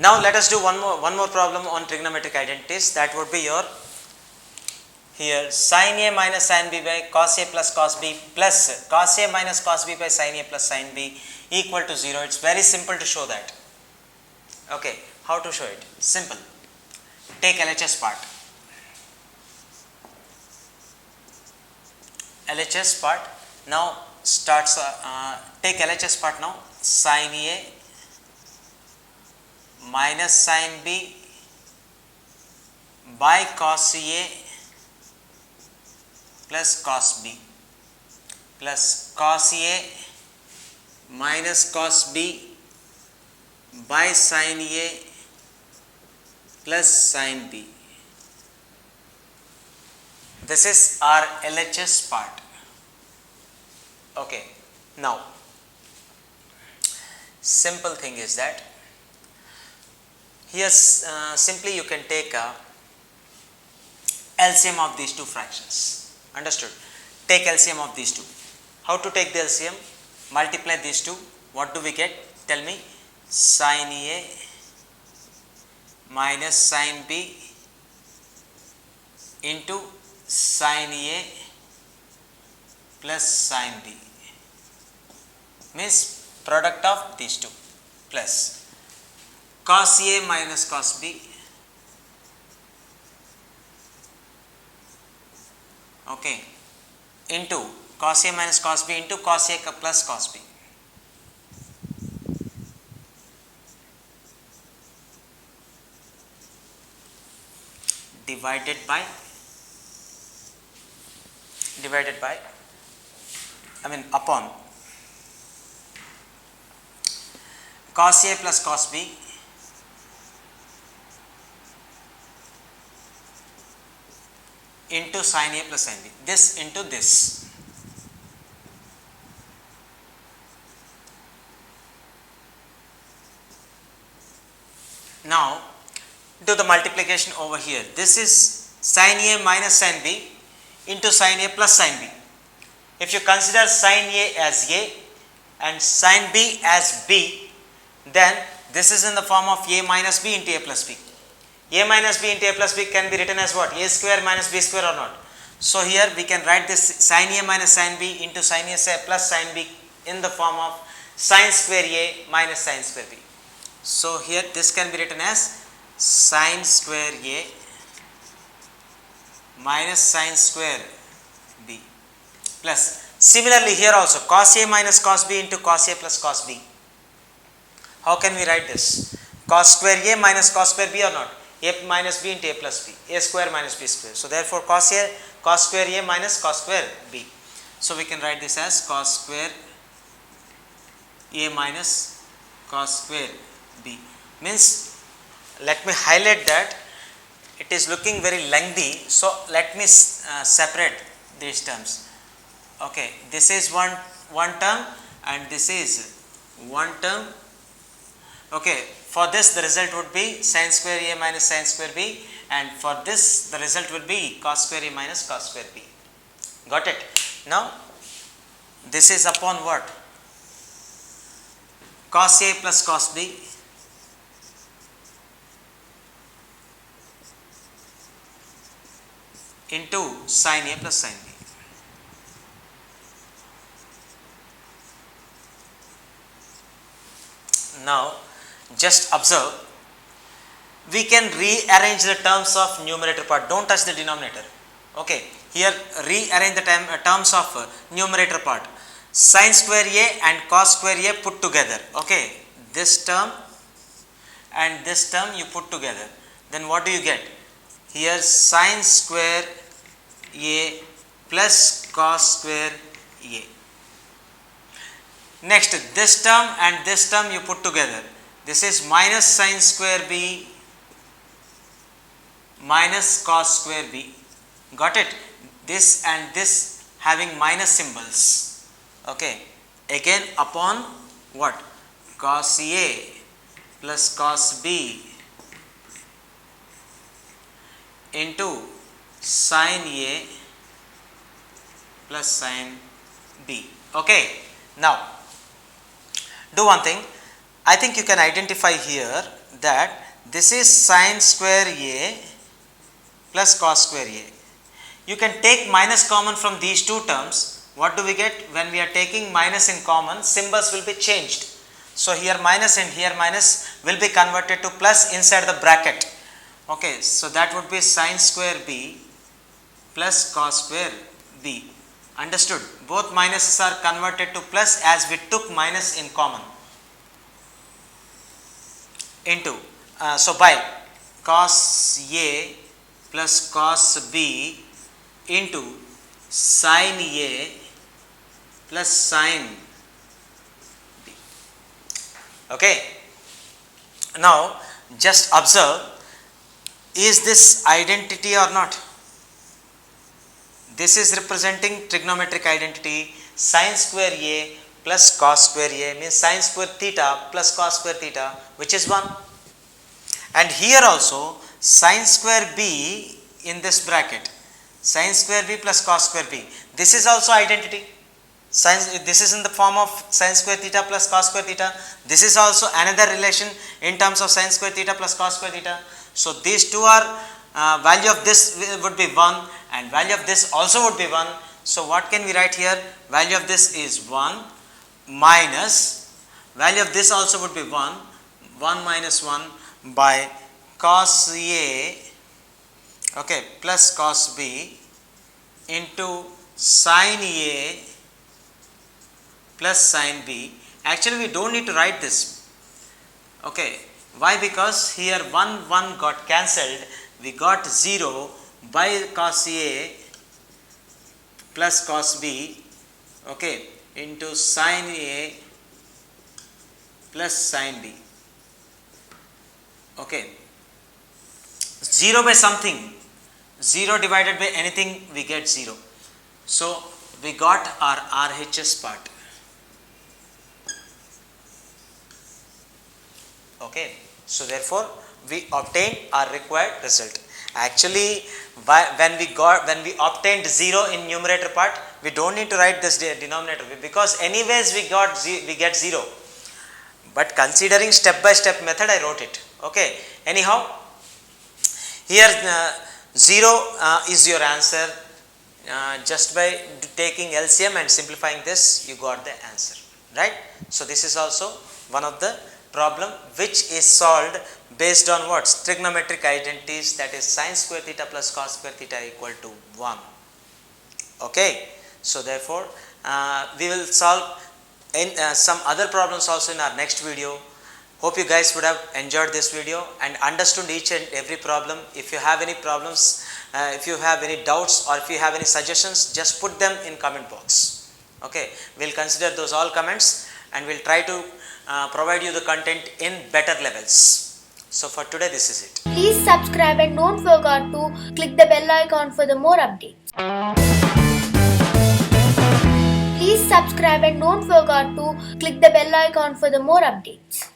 Now let us do one more problem on trigonometric identities. That would be your here sin A minus sin B by cos A plus cos B plus cos A minus cos B by sin A plus sin B equal to 0. It's very simple to show that. Okay, how to show it? Simple. Take LHS part. LHS part. Now starts. Take LHS part now. Sin A minus sin B by cos A plus cos B plus cos A minus cos B by sin A plus sin B. This is our LHS part. Okay, now simple thing is that here simply you can take a LCM of these two fractions. Understood? Take LCM of these two. How to take the LCM? Multiply these two. What do we get? Tell me. Sin A minus sin B into sin A plus sin B means product of these two plus cos A minus cos B, okay, into cos A minus cos B into cos A plus cos B. Divided by upon cos A plus cos B into sin A plus sin B. This into this. Now do the multiplication over here. This is sin A minus sin B into sin A plus sin B. If you consider sin A as A and sin B as B, then this is in the form of A minus B into A plus B. A minus B into A plus B can be written as what? A square minus B square or not? So here we can write this sin A minus sin B into sin A plus sin B in the form of sin square A minus sin square B. So here this can be written as sin square A minus sin square B plus similarly here also cos A minus cos B into cos A plus cos B. How can we write this? Cos square A minus cos square B or not? A minus B into A plus B, A square minus B square. So therefore cos square A minus cos square B. So we can write this as cos square A minus cos square B. Means, let me highlight that. It is looking very lengthy, so let me separate these terms. Okay, this is one term and this is one term. Okay, for this the result would be sin square A minus sin square B, and for this the result would be cos square A minus cos square B. Got it? Now this is upon what? Cos A plus cos B into sin A plus sin B. Now just observe, we can rearrange the terms of numerator part. Don't touch the denominator. Okay, here rearrange the terms of numerator part. Sin square A and cos square A put together. Okay, this term and this term you put together. Then what do you get? Here sin square A plus cos square A. Next, this term and this term you put together. This is minus sin square B minus cos square B. Got it? This and this having minus symbols. Okay. Again upon what? Cos A plus cos B into sin A plus sin B. Okay. Now do one thing. I think you can identify here that this is sin square A plus cos square A. You can take minus common from these two terms. What do we get? When we are taking minus in common, symbols will be changed. So here minus and here minus will be converted to plus inside the bracket. Okay, so that would be sin square B plus cos square B. Understood? Both minuses are converted to plus as we took minus in common. Into so by cos A plus cos B into sin A plus sin B. Okay. Now just observe, is this identity or not? This is representing trigonometric identity. Sin square A plus cos square A means sin square theta plus cos square theta, which is 1. And here also sin square B in this bracket, sin square B plus cos square B, this is also identity. This is in the form of sin square theta plus cos square theta. This is also another relation in terms of sin square theta plus cos square theta. So these two are value of this would be 1 and value of this also would be 1. So what can we write here? Value of this is 1 minus value of this also would be 1 minus 1 by cos A, okay, plus cos B into sin A plus sin B. Actually we don't need to write this. Okay, why? Because here 1 got cancelled, we got 0 by cos A plus cos B, okay, into sin A plus sin B. Okay, 0 by something, 0 divided by anything, we get 0. So we got our RHS part. Okay, so therefore we obtained our required result. Actually, when we obtained 0 in numerator part, we don't need to write this denominator because anyways we get 0. But considering step by step method, I wrote it. Okay. Anyhow, here 0 is your answer. Just by taking LCM and simplifying this, you got the answer, right? So this is also one of the problem which is solved based on what? Trigonometric identities, that is sin square theta plus cos square theta equal to 1. Okay. So therefore we will solve in some other problems also in our next video. Hope you guys would have enjoyed this video and understood each and every problem. If you have any problems, if you have any doubts or if you have any suggestions, just put them in comment box. Okay, we will consider those all comments and we will try to provide you the content in better levels. So for today, this is it. Please subscribe and don't forget to click the bell icon for the more updates. Please subscribe and don't forget to click the bell icon for the more updates.